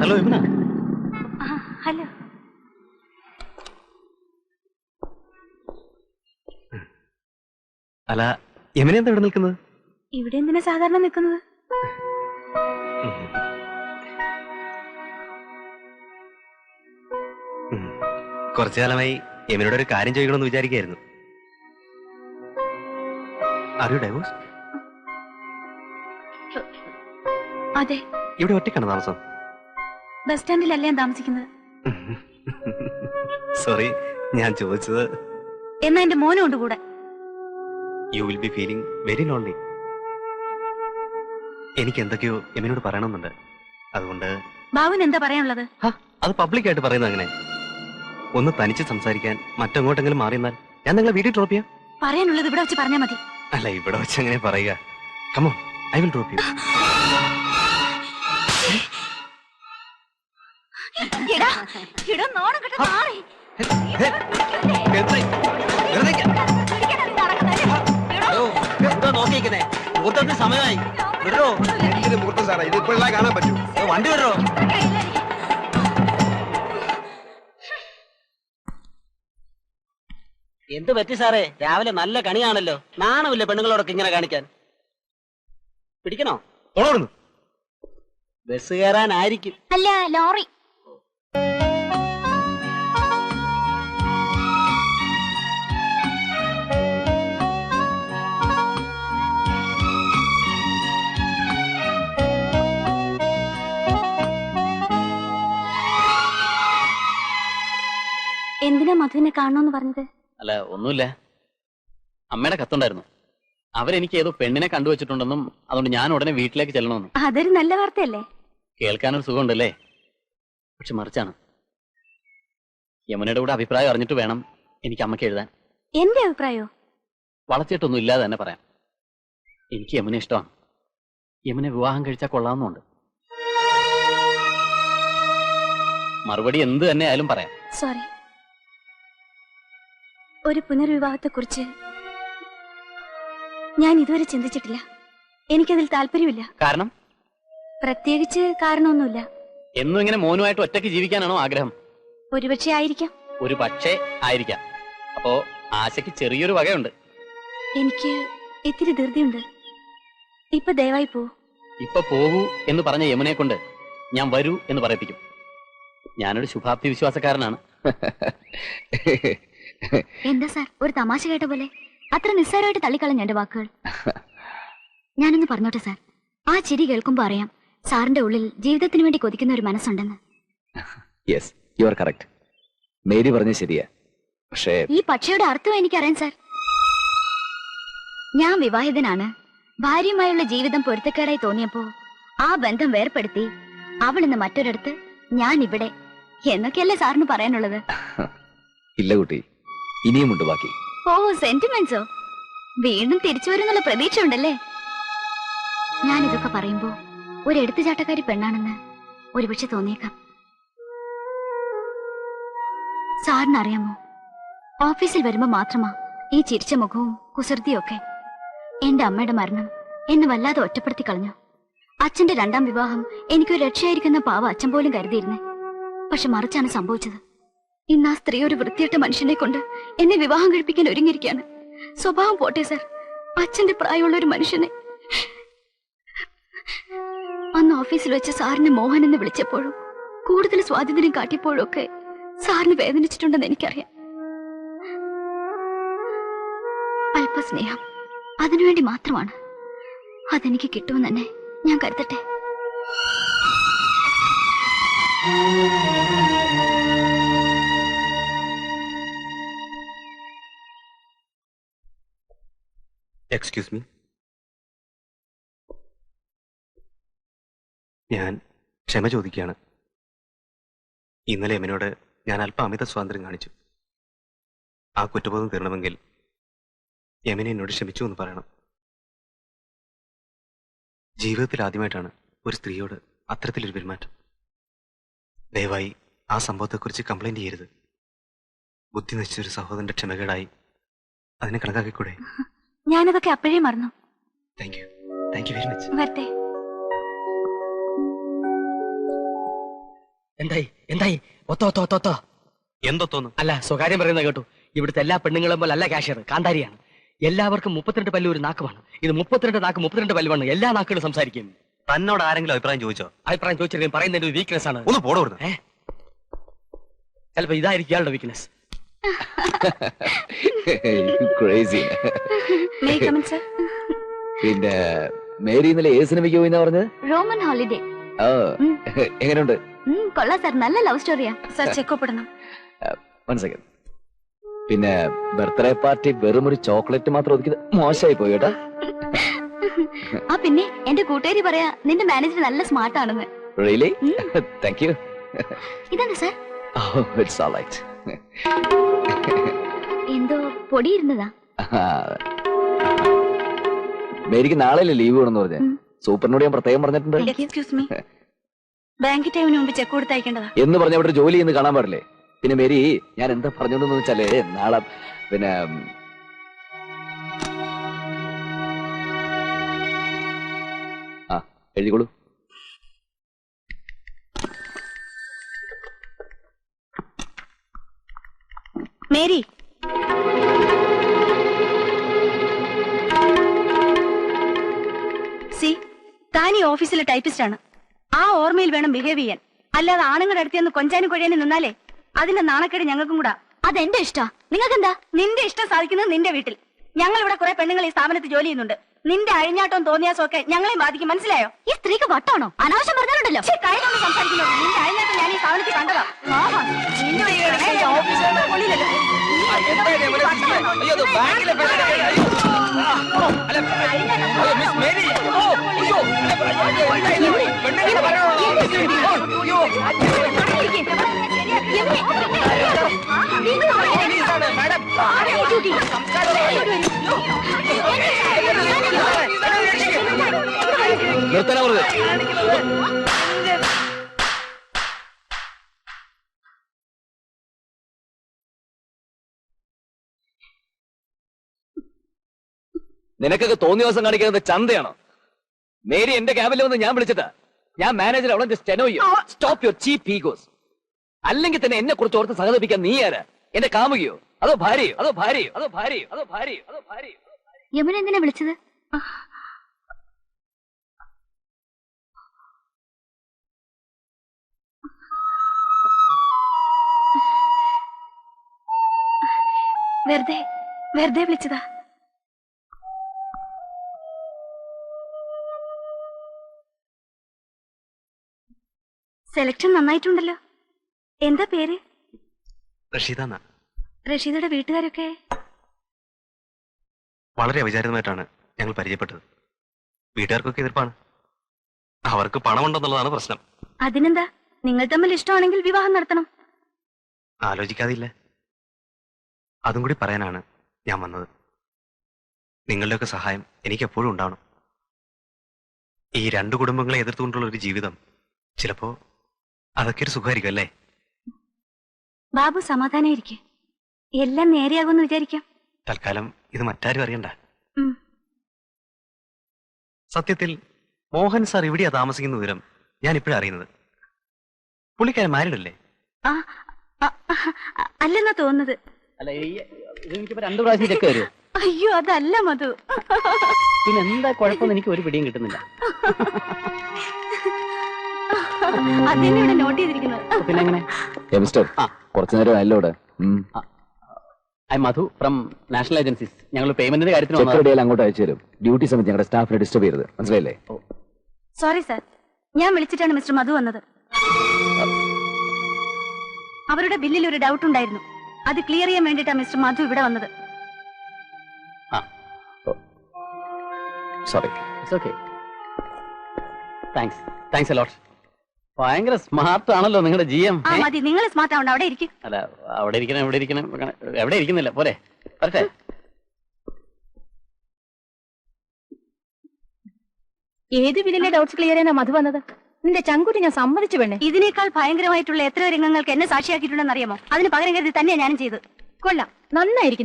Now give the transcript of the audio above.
Hello Yamuna. Hello. അല്ല, യമുന എന്താ ഇവിടെ നിൽക്കുന്നത്? ഇവിടെ എന്തിനാ സാധാരണ നിൽക്കുന്നത്? കുറച്ചു കാലമായി യമുനോട് ഒരു കാര്യം ചോദിക്കണമെന്ന് വിചാരിക്കായിരുന്നു. Are you divorce? അതെ. ഇവിടെ ഒറ്റയ്ക്കാണ് താമസം? ബസ് സ്റ്റാൻഡിലല്ലേ ഞാൻ താമസിക്കുന്നത്. സോറി, ഞാൻ ചോദിച്ചത്. എന്നാ എന്റെ മോനും ഉണ്ട് കൂടെ. You will be feeling very lonely. എനിക്ക് എന്തൊക്കെയോ യമുനോട് പറയണമെന്നുണ്ട്. അതുകൊണ്ട് ബാബുന് എന്താ പറയാനുള്ളത്? അത് പബ്ലിക്കായിട്ട് പറയുന്നത് അങ്ങനെ. ഒന്ന് തനിച്ച് സംസാരിക്കാൻ മറ്റെങ്ങോട്ടെങ്കിലും മാറിയെന്നാൽ ഞാൻ നിങ്ങളെ വീട്ടിൽ ഡ്രോപ്പ് ചെയ്യാം. പറയാനുള്ളത് ഇവിടെ വെച്ച് പറഞ്ഞാൽ മതി. അല്ല, ഇവിടെ വെച്ച് അങ്ങനെ പറയുക. Come on, I will drop U. സമയമായി മുഹൂർത്തം സാറേ, ഇത് ഇപ്പോഴേ കാണാൻ പറ്റൂ. വണ്ടി വരോ? എന്ത് പറ്റി സാറേ? രാവിലെ നല്ല കണിയാണല്ലോ. നാണമില്ല പെണ്ണുങ്ങളോടൊക്കെ ഇങ്ങനെ കാണിക്കാൻ. പിടിക്കണോ? ബസ് കയറാനായിരിക്കും. അല്ല, ലോറി. എന്തിനാ മധുവിനെ കാണണമെന്ന് പറഞ്ഞത്? അല്ല, ഒന്നുമില്ല. അമ്മയുടെ കത്തുണ്ടായിരുന്നു. അവരെനിക്ക് ഏതോ പെണ്ണിനെ കണ്ടുവച്ചിട്ടുണ്ടെന്നും അതുകൊണ്ട് ഞാൻ ഉടനെ വീട്ടിലേക്ക് ചെല്ലണമെന്നും. അതൊരു നല്ല വാർത്തയല്ലേ? കേൾക്കാനൊരു സുഖമുണ്ടല്ലേ? പക്ഷെ മറിച്ചാണ്. യമുനയുടെ കൂടെ അഭിപ്രായം അറിഞ്ഞിട്ട് വേണം എനിക്ക് അമ്മയ്ക്ക് എഴുതാൻ. എന്റെ അഭിപ്രായോ? വളച്ചിട്ടൊന്നും ഇല്ലാതെ തന്നെ പറയാം. എനിക്ക് യമുന ഇഷ്ടമാണ്. യമുന വിവാഹം കഴിച്ചാൽ കൊള്ളാവുന്നുണ്ട്. മറുപടി എന്ത് തന്നെ ആയാലും പറയാം. സോറി. ഒരു പുനർവിവാഹത്തെക്കുറിച്ച് ഞാൻ ഇതുവരെ ചിന്തിച്ചിട്ടില്ല. എനിക്കതിൽ താല്പര്യമില്ല. കാരണം? പ്രത്യേകിച്ച് കാരണമൊന്നുമില്ല. എന്നും ഇങ്ങനെ മോനുമായിട്ട് ഒറ്റയ്ക്ക് ജീവിക്കാനാണോ ആഗ്രഹം? ഒരുപക്ഷെ ആയിരിക്കാം. ഒരു പക്ഷേ ആയിരിക്കാം. അപ്പോ ആശയ്ക്ക് ചെറിയൊരു വകയുണ്ട്. എനിക്ക് ഇത്തിരി ധൃതിയുണ്ട്. ഇപ്പൊ ദയവായി പോ. ഇപ്പൊ പോകൂ എന്ന് പറഞ്ഞ യമുനെ കൊണ്ട് ഞാൻ വരൂ എന്ന് പറയിപ്പിക്കും. ഞാനൊരു ശുഭാപ്തി വിശ്വാസക്കാരനാണ്. എന്താ സാർ, ഒരു തമാശ കേട്ട പോലെ അത്ര നിസ്സാരമായിട്ട് തള്ളിക്കളഞ്ഞ എന്റെ വാക്കുകൾ. ഞാനൊന്ന് പറഞ്ഞോട്ടെ സാർ, ആ ചിരി കേൾക്കുമ്പോ അറിയാം സാറിന്റെ ഉള്ളിൽ ജീവിതത്തിന് വേണ്ടി കൊതിക്കുന്ന ഒരു മനസ്സുണ്ടെന്ന്. Yes, you are correct. Mary പറഞ്ഞ ശരിയാ. പക്ഷേ ഈ പക്ഷിയുടെ അർത്ഥം എനിക്കറിയാം സാർ. ഞാൻ വിവാഹിതനാണ്. ഭാര്യയുമായുള്ള ജീവിതം പൊരുത്തക്കേടായി തോന്നിയപ്പോ ആ ബന്ധം വേർപ്പെടുത്തി അവൾ ഇന്ന് മറ്റൊരിടത്ത്, ഞാൻ ഇവിടെ എന്നൊക്കെയല്ലേ സാറിന് പറയാനുള്ളത്? ഇല്ല കുട്ടി, ഇനിയുമുണ്ട് ബാക്കി. ഓ, സെന്റിമെന്റ്സോ? വീണ്ടും തിരിച്ചു വരുന്നുള്ള പ്രതീക്ഷ ഉണ്ടല്ലേ? ഞാൻ ഇതൊക്കെ പറയുമ്പോ ഒരു എടുത്തുചാട്ടക്കാരി പെണ്ണാണെന്ന് ഒരുപക്ഷെ തോന്നിയേക്കാം. സാറിനറിയാമോ, ഓഫീസിൽ വരുമ്പോ മാത്രമാ ഈ ചിരിച്ച മുഖവും കുസൃതിയും ഒക്കെ. എന്റെ അമ്മയുടെ മരണം എന്നെ വല്ലാതെ ഒറ്റപ്പെടുത്തി കളഞ്ഞു. അച്ഛന്റെ രണ്ടാം വിവാഹം എനിക്കൊരു രക്ഷയായിരിക്കുന്ന പാവ അച്ഛൻ പോലും കരുതിയിരുന്നേ. പക്ഷെ മറിച്ചാണ് സംഭവിച്ചത്. ഇന്ന് ആ സ്ത്രീ ഒരു വൃത്തിയിട്ട മനുഷ്യനെ കൊണ്ട് എന്നെ വിവാഹം കഴിപ്പിക്കാൻ ഒരുങ്ങിയിരിക്കുകയാണ്. സ്വഭാവം പോട്ടെ സാർ, അച്ഛന്റെ പ്രായമുള്ള ഒരു മനുഷ്യനെ. അന്ന് ഓഫീസിൽ വെച്ച് സാറിനെ മോഹൻ എന്ന് വിളിച്ചപ്പോഴും കൂടുതൽ സ്വാതന്ത്ര്യം കാട്ടിയപ്പോഴും ഒക്കെ സാറിന് വേദനിച്ചിട്ടുണ്ടെന്ന് എനിക്കറിയാം. അല്പസ്നേഹം അതിനുവേണ്ടി മാത്രമാണ്. അതെനിക്ക് കിട്ടുമെന്ന് തന്നെ ഞാൻ കരുതട്ടെ. Excuse me. ഞാൻ ക്ഷമ ചോദിക്കുകയാണ്. ഇന്നലെ യമുനോട് ഞാൻ അല്പം അമിത സ്വാതന്ത്ര്യം കാണിച്ചു. ആ കുറ്റബോധം തീരണമെങ്കിൽ യമുന എന്നോട് ക്ഷമിച്ചു എന്ന് പറയണം. ജീവിതത്തിൽ ആദ്യമായിട്ടാണ് ഒരു സ്ത്രീയോട് അത്തരത്തിലൊരു പെരുമാറ്റം. ദയവായി ആ സംഭവത്തെക്കുറിച്ച് കംപ്ലൈന്റ് ചെയ്യരുത്. ബുദ്ധി നശിച്ചൊരു സഹോദരന്റെ ക്ഷമകേടായി അതിനെ കണക്കാക്കിക്കൂടെ? ഞാനതൊക്കെ അപ്പോഴേ മറന്നു. Thank you very much. വരട്ടെ. എന്തായി എന്തായി ഒത്തോ ഒത്തോ ഒത്തോ ഒത്തോ എന്തൊത്തോന്നു? അല്ല സ്വകാര്യം പറയുന്നത് കേട്ടു. ഇവിടുത്തെ എല്ലാ പെണ്ണുങ്ങളും പോലെ അല്ല കാഷ്യർ, കാന്താരിയാണ്. എല്ലാവർക്കും 32 പല്ല് ഒരു നാക്കുമാണ്. ഇത് 32 നാക്ക് 32 പല്ലുമാണ്. എല്ലാ നാക്കുകളും സംസാരിക്കും. തന്നോട് ആരെങ്കിലും അഭിപ്രായം ചോദിച്ചോ? അഭിപ്രായം ചോദിച്ചിട്ട് പറയുന്നതിന്റെ ഒരു വീക്ക്നെസ് ആണ്. ഒന്ന് പോടോ. ചിലപ്പോ ഇതായിരിക്കും ഇയാളുടെ വീക്ക്നെസ്. ക്രേസി. പിന്നെ മേരി ഇന്നലെ ഏത് സിനിമയ്ക്ക് പോയിന്നാ പറഞ്ഞത്? Roman Holiday. ആ, എങ്ങനെയുണ്ട്? കൊള്ളാം സാർ, നല്ല ലവ് സ്റ്റോറിയാ സാർ. ചെക്കപ്പെടണം. One second. പിന്നെ ബർത്ത്ഡേ പാർട്ടി വെറും ഒരു ചോക്ലേറ്റ് മാത്രം ഒതുക്കിയത് മോശമായി പോയി കേട്ടാ. ആ പിന്നെ എന്റെ കൂട്ടുകാരി പറയാ നിന്റെ മാനേജർ നല്ല സ്മാർട്ട് ആണെന്ന്. റിയലി? Thank you. ഇതാണ് സാർ. It's alright. എന്തോ പൊടിയിരുന്നതാ. മേരിക്ക് നാളെയല്ലേ ലീവ് വേണമെന്ന് പറഞ്ഞേ. സൂപ്പറിനോട് ഞാൻ പ്രത്യേകം പറഞ്ഞിട്ടുണ്ട്. എക്സ്ക്യൂസ് മീ, ബാങ്ക് ടൈമിന് മുമ്പ് ചെക്ക് കൊടുത്തയക്കേണ്ടതാ എന്ന് പറഞ്ഞ അവിടെ ജോലി ചെയ്യുന്ന കാണാൻ പാടില്ലേ? പിന്നെ മേരി, ഞാൻ എന്താ പറഞ്ഞോണ്ടെന്ന് വെച്ചാലേ നാളെ പിന്നെ ആ എഴുതിക്കോളൂ. മേരി. സി, താൻ ഈ ഓഫീസിലെ ടൈപ്പിസ്റ്റ് ആണ്. ആ ഓർമ്മയിൽ വേണം ബിഹേവ് ചെയ്യാൻ. അല്ലാതെ ആണുങ്ങളുടെ അടുത്ത് കൊഞ്ചാനും കൊഴിയാനും നിന്നാലേ അതിന്റെ നാണക്കേട് ഞങ്ങൾക്കും കൂടാ. അതെന്റെ ഇഷ്ടാ. നിങ്ങൾക്ക് എന്താ? നിന്റെ ഇഷ്ടം സാധിക്കുന്നത് നിന്റെ വീട്ടിൽ. ഞങ്ങൾ ഇവിടെ കുറെ പെണ്ണുങ്ങൾ ഈ സ്ഥാപനത്തിൽ ജോലി ചെയ്യുന്നുണ്ട്. നിന്റെ അഴിഞ്ഞാട്ടവും തോന്നിയാസോ ഒക്കെ ഞങ്ങളെയും ബാധിക്കും. മനസ്സിലായോ? ഈ സ്ത്രീക്ക് വട്ടാണോ? അനാവശ്യം പറഞ്ഞാലുണ്ടല്ലോ. സംസാരിക്കുന്നത് നിന്റെ അഴിഞ്ഞാട്ടം ഞാൻ ഈ സ്ഥാപനത്തിൽ കണ്ടതാ. നിർത്തണ പറഞ്ഞത്. നിനക്കൊക്കെ തോന്നിയ ദിവസം കാണിക്കുന്നത് ചന്തയാണോ? മേരി എന്റെ ക്യാബിൽ വന്ന് ഞാൻ വിളിച്ചിട്ടാ. ഞാൻ മാനേജർ അവളെ സ്റ്റെനോ ചെയ്യും. സ്റ്റോപ്പ് യുവർ ചീപ്പ് ഈഗോസ്. അല്ലെങ്കിൽ തന്നെ എന്നെ കുറിച്ച് ഓർത്ത് സഹതപിക്കാൻ നീ ആരാ? എന്റെ കാമുകയോ അതോ ഭാര്യയോ അതോ ഭാര്യയോ അതോ ഭാര്യയോ അതോ ഭാര്യയോ അതോ ഭാര്യയോ? യമുന എന്തിനാ വിളിച്ചത്? വെറുതെ വിളിച്ചതാ. സെലക്ഷൻ നന്നായിട്ടുണ്ടല്ലോ. എന്താ പേര്? റഷീദ. റഷീദയുടെ വീട്ടുകാരൊക്കെ വളരെ അവിചാരിതമായിട്ടാണ് ഞങ്ങൾ പരിചയപ്പെട്ടത്. വീട്ടുകാർക്കൊക്കെ എതിർപ്പാണ്. അവർക്ക് പണമുണ്ടെന്നുള്ളതാണ് പ്രശ്നം. അതിനെന്താ, നിങ്ങൾ തമ്മിൽ ഇഷ്ടമാണെങ്കിൽ വിവാഹം നടത്തണം. ആലോചിക്കാതില്ല. അതും കൂടി പറയാനാണ് ഞാൻ വന്നത്. നിങ്ങളുടെയൊക്കെ സഹായം എനിക്ക് എപ്പോഴും ഉണ്ടാവണം. ഈ രണ്ടു കുടുംബങ്ങളെ എതിർത്തുകൊണ്ടുള്ള ഒരു ജീവിതം ചിലപ്പോ അതൊക്കെ ഒരു സുഖമായിരിക്കും അല്ലേ? ബാബു സമാധാനായിരിക്കെ, എല്ലാം നേരെയാകുമെന്ന് വിചാരിക്കാം. തൽക്കാലം ഇത് മറ്റാരും അറിയണ്ട. ഉം. സത്യത്തിൽ മോഹൻ സാർ ഇവിടെയാ താമസിക്കുന്ന വിവരം ഞാൻ ഇപ്പോഴാണ് അറിയുന്നത്. പുള്ളിക്കാരൻ മാരീഡ് അല്ലേ? അല്ലെന്നാ തോന്നുന്നത്. അല്ല എനിക്കിപ്പോ 2 പ്രാവശ്യം ചെക്ക് തരുമോ? അയ്യോ, അതല്ല മധു. പിന്നെ എന്താ കുഴപ്പമെന്ന് എനിക്ക് ഒരു പിടിയും കിട്ടുന്നില്ല. അതിനെ ഇവിടെ നോട്ട് ചെയ്തിരിക്കുന്നത്. പിന്നെ എങ്ങനെ? മിസ്റ്റർ, കുറച്ചു നേരം അല്ലോ ഇവിടെ. I Madhu from national agencies. ഞങ്ങൾ പേയ്മെന്റിന്റെ കാര്യത്തിന് ചെക്ക് അങ്ങോട്ട് അയച്ചു തരും. ഡ്യൂട്ടി സമയത്ത് ഞങ്ങളുടെ സ്റ്റാഫിനെ ഡിസ്റ്റർബ് ചെയ്യരുത്. മനസ്സിലായില്ലേ? സോറി സാർ, ഞാൻ വിളിച്ചിട്ടാണ് മിസ്റ്റർ മധു വന്നത്. അവരുടെ ബില്ലിൽ ഒരു ഡൗട്ട് ഉണ്ടായിരുന്നു. അത് ക്ലിയർ ചെയ്യാൻ വേണ്ടിയിട്ടാണ് മിസ്റ്റർ മധു ഇവിടെ വന്നത്. Sorry. It's okay. Thanks a lot. ഭയങ്കര സ്മാർട്ട് ആണല്ലോ നിങ്ങളുടെ GM. മതി, നിങ്ങൾ സ്മാർട്ട് ആവണ്ട. അവിടെ ഇരിക്കും. അല്ല, അവിടെ ഇരിക്കുന്നില്ല. പോരെ, വരട്ടെ. ഏത് ബില്ലിലെ ഡൗട്ട്സ് ക്ലിയർ ചെയ്യാനാ മധു വന്നത്? നിന്റെ ചങ്കുട്ടി ഞാൻ സമ്മതിച്ചു വേണേ. ഇതിനേക്കാൾ ഭയങ്കരമായിട്ടുള്ള എത്ര രംഗങ്ങൾക്ക് എന്നെ സാക്ഷിയാക്കിയിട്ടുണ്ടെന്ന് അറിയാമോ? അതിന് പകരം കരുതി തന്നെയാ ഞാനും ചെയ്ത്. കൊള്ളാം, നന്നായിരിക്കും.